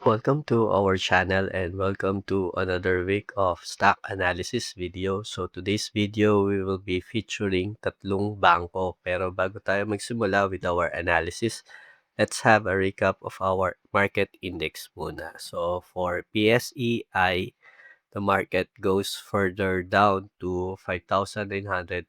Welcome to our channel and welcome to another week of stock analysis video. So today's video, we will be featuring tatlong bangko. Pero bago tayo magsimula with our analysis, let's have a recap of our market index muna. So for PSEI, the market goes further down to 5,943.49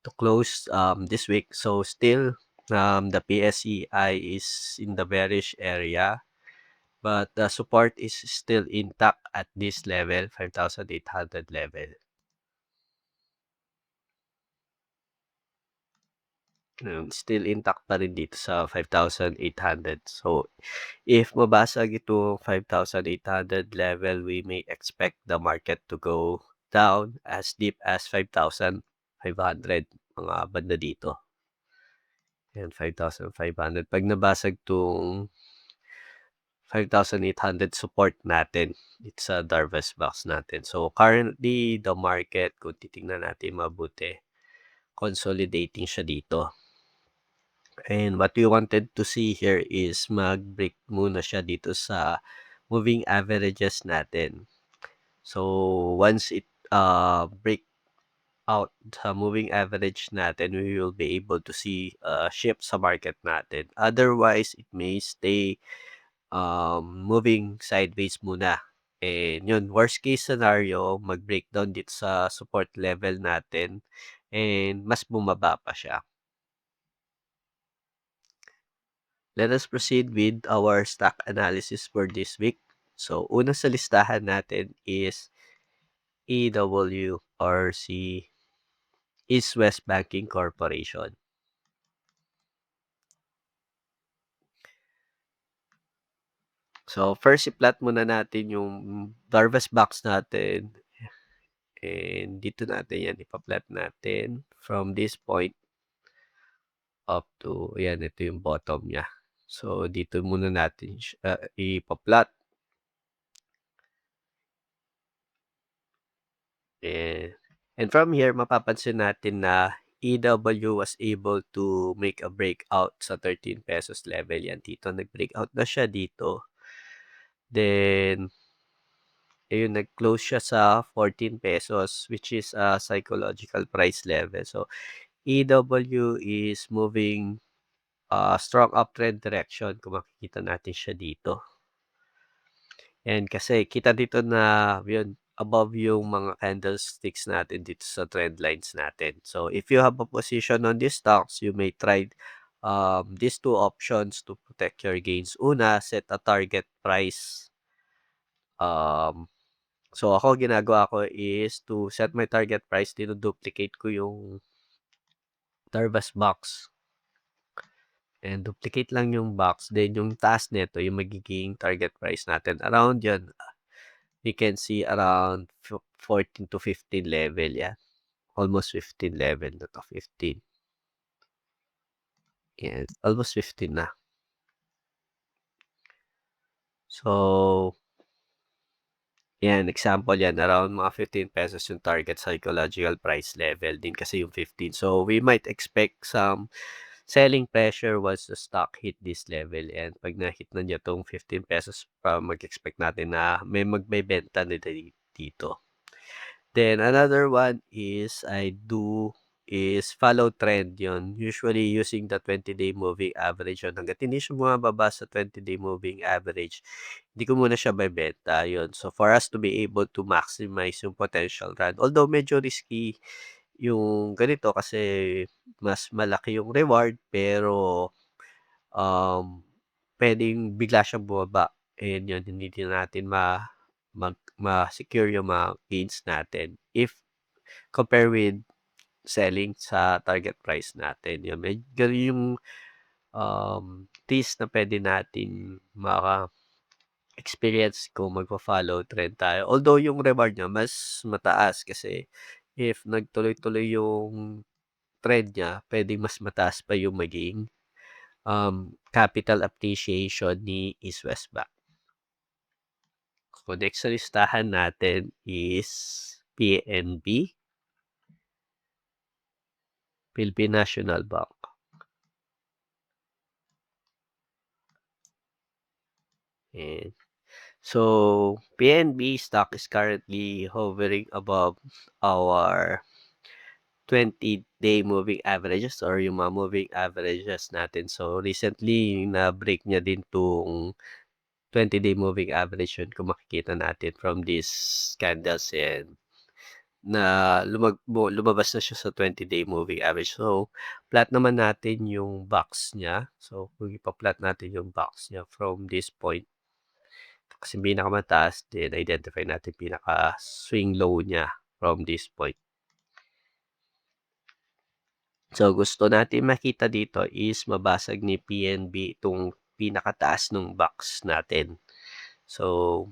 to close this week. So still the PSEI is in the bearish area, but the support is still intact at this level, 5,800 level. Still intact pa rin dito sa 5,800. So if mabasag ito 5,800 level, we may expect the market to go down as deep as 5,500, mga banda dito. Yan, 5,500. Pag nabasag tong 5,800 support natin, it's a Darvas box natin. So currently, the market, kung titingnan natin mabuti, consolidating siya dito. And what we wanted to see here is mag-break muna siya dito sa moving averages natin. So once it break out sa moving average natin, we will be able to see a shift sa market natin. Otherwise, it may stay moving sideways muna. And yun, worst case scenario, mag-breakdown dito sa support level natin and mas bumaba pa siya. Let us proceed with our stock analysis for this week. So, una sa listahan natin is EW or si East West Banking Corporation. So, first i-plot muna natin yung Darvas box natin. And dito natin yan, ipa-plot natin from this point up to, ayan, ito yung bottom niya. So, dito muna natin siya ipa-plot. And from here, mapapansin natin na EW was able to make a breakout sa 13 pesos level. Yan, dito nag-breakout na siya dito. Then, ayun, nag-close siya sa 14 pesos, which is a psychological price level. So, EW is moving strong uptrend direction kung makikita natin siya dito. And kasi kita dito na yun, above yung mga candlesticks natin dito sa trend lines natin. So if you have a position on these stocks, you may try these two options to protect your gains. Una, set a target price. So ako, ginagawa ko is to set my target price, duplicate ko yung Darvas box. And duplicate lang yung box. Then yung taas nito, yung magiging target price natin. Around yun, we can see around 14 to 15 level, yeah. Almost 15 level, not of 15. Yeah, almost 15 na. So, yan, example yan, around mga 15 pesos yung target psychological price level din kasi yung 15. So, we might expect some selling pressure once the stock hit this level. And pag na-hit na niya tong 15 pesos, mag-expect natin na may magbebenta na dito. Then another one is follow trend yon. Usually using the 20-day moving average yun. Hanggat hindi siya bumababa sa 20-day moving average, hindi ko muna siya bebenta yun. So for us to be able to maximize yung potential run, although medyo risky yung ganito kasi mas malaki yung reward, pero pwedeng bigla siyang bumaba. And yun, hindi din natin ma-secure yung mga gains natin if compare with selling sa target price natin. Yun, ganun yung tips na pwede natin experience kung magpa-follow trend tayo. Although yung reward niya mas mataas kasi if nagtuloy-tuloy yung trend niya, pwedeng mas mataas pa yung maging capital appreciation ni East West Bank. So, next sa listahan natin is PNB, Philippine National Bank. And so PNB stock is currently hovering above our 20-day moving averages or yung mga moving averages natin. So recently na-break niya din 'tong 20-day moving average yun kung makikita natin from these candles and na lumabas na siya sa 20-day moving average. So, plot naman natin yung box niya. So, kung ipa-plot natin yung box niya from this point, kasi pinakamataas, then identify natin pinaka-swing low niya from this point. So, gusto natin makita dito is mabasag ni PNB itong pinakataas ng box natin. So,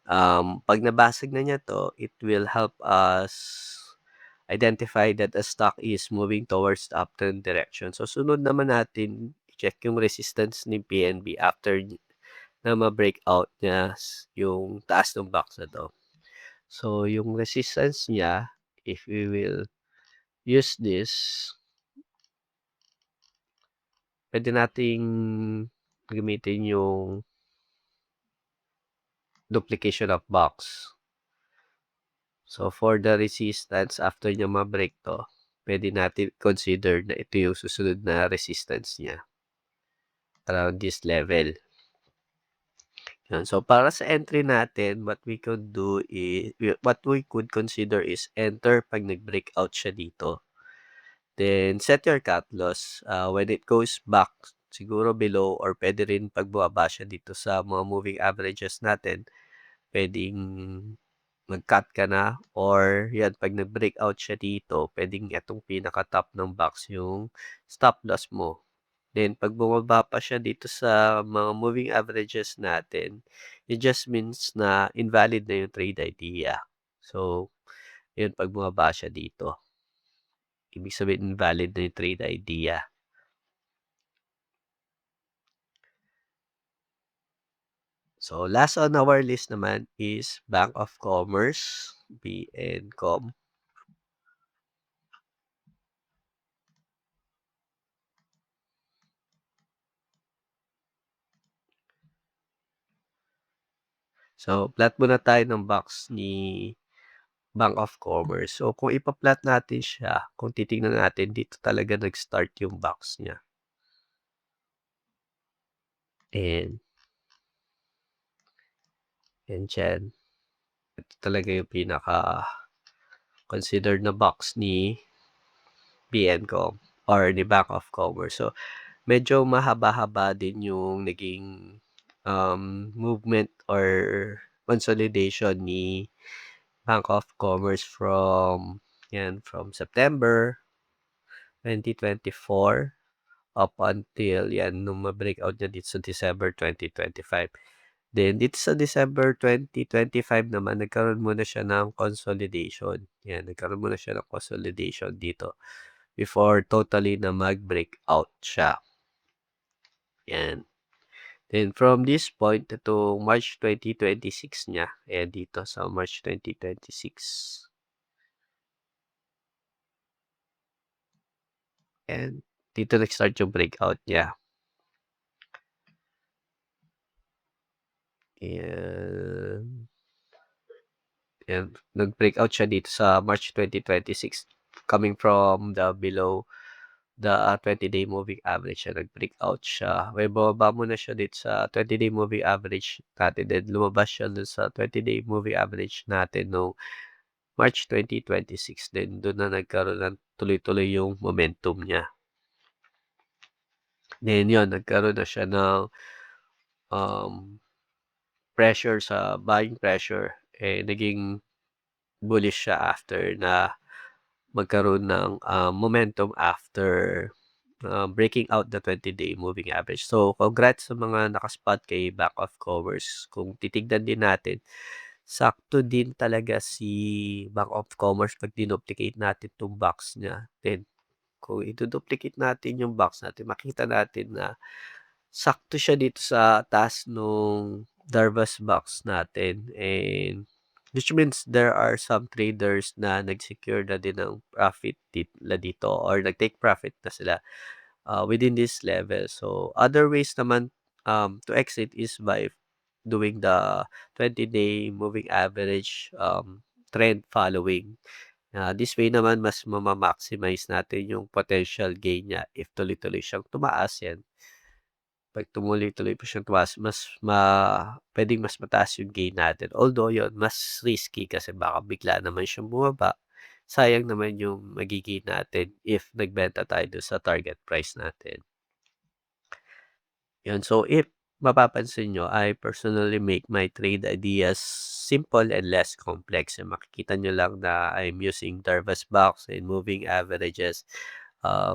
'pag nabasag na niya 'to, it will help us identify that the stock is moving towards the uptrend direction. So, sunod naman natin i-check yung resistance ni PNB after na ma-breakout niya yung taas ng box na 'to. So, yung resistance niya, if we will use this, puwede nating gamitin yung duplication of box. So, for the resistance after niya ma-break 'to, puwede natin consider na ito yung susunod na resistance niya, around this level. Yan. So, para sa entry natin, what we could consider is enter 'pag nag-breakout siya dito. Then set your cut loss, when it goes back siguro below or puwede rin 'pag bumaba siya dito sa mga moving averages natin, puwedeng mag-cut ka na or 'yan 'pag nag-breakout siya dito, puwedeng itong pinaka-top ng box yung stop loss mo. Then 'pag bumaba pa siya dito sa mga moving averages natin, it just means na invalid na yung trade idea. So, yun 'pag bumaba siya dito, ibig sabihin invalid na yung trade idea. So, last on our list naman is Bank of Commerce, BNCom. So, plot muna tayo ng box ni Bank of Commerce. So, kung ipa-plot natin siya, kung titingnan natin dito talaga nag-start yung box niya. And diyan, ito talaga yung pinaka-considered na box ni BNCom or ni Bank of Commerce. So, medyo mahaba-haba din yung naging movement or consolidation ni Bank of Commerce from September 2024 up until yan nung ma-breakout niya dito sa December 2025. Then dito sa December 2025 naman nagkaroon muna siya ng consolidation. Yan, nagkaroon muna siya ng consolidation dito before totally na mag-breakout siya. Yan. Then from this point to March 2026 niya, ayan dito sa March 2026. And dito nag-start yung breakout niya. Ayan. Ayan, nag-breakout siya dito sa March 2026 coming from the below the 20-day moving average siya, nag-breakout siya. May bumaba muna siya dito sa 20-day moving average natin, then lumabas siya dun sa 20-day moving average natin no March 2026. Then dun na nagkaroon ng tuloy-tuloy yung momentum niya. Then yun, nagkaroon na siya ng pressure sa buying pressure. Naging bullish siya after na magkaroon ng momentum after breaking out the 20-day moving average. So, congrats sa mga nakaspot kay Bank of Commerce. Kung titignan din natin, sakto din talaga si Bank of Commerce pag dinuplicate natin itong box niya. Then, kung iduduplicate natin yung box natin, makita natin na sakto siya dito sa taas nung Darvas box natin. And which means there are some traders na nag-secure na din ng profit dito or nag-take profit na sila within this level. So, other ways naman to exit is by doing the 20-day moving average, trend following. This way naman mas maximize natin yung potential gain niya if tuloy-tuloy siyang tumaas yan. 'Pag tumuloy-tuloy pa siyang tumaas puwedeng mas mataas yung gain natin. Although yun mas risky kasi baka bigla naman siyang bumaba, sayang naman yung mage-gain natin if nagbenta tayo dun sa target price natin. Yun, so if mapapansin niyo, I personally make my trade ideas simple and less complex. So, makikita niyo lang na I'm using Darvas box and moving averages.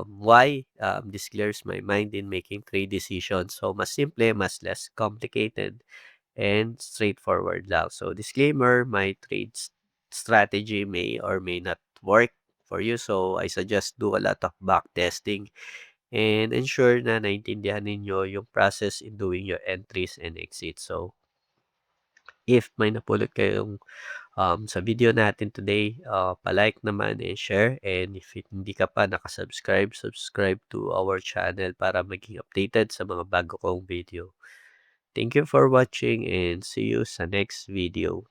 Why? This clears my mind in making trade decisions. So, mas simple, mas less complicated, and straightforward lang. So, disclaimer, my strategy may or may not work for you. So, I suggest do a lot of back testing and ensure na naintindihan ninyo yung process in doing your entries and exits. So, if may napulot kayong sa video natin today, pa-like naman and share. And if hindi ka pa nakasubscribe, subscribe to our channel para maging updated sa mga bago kong video. Thank you for watching and see you sa next video.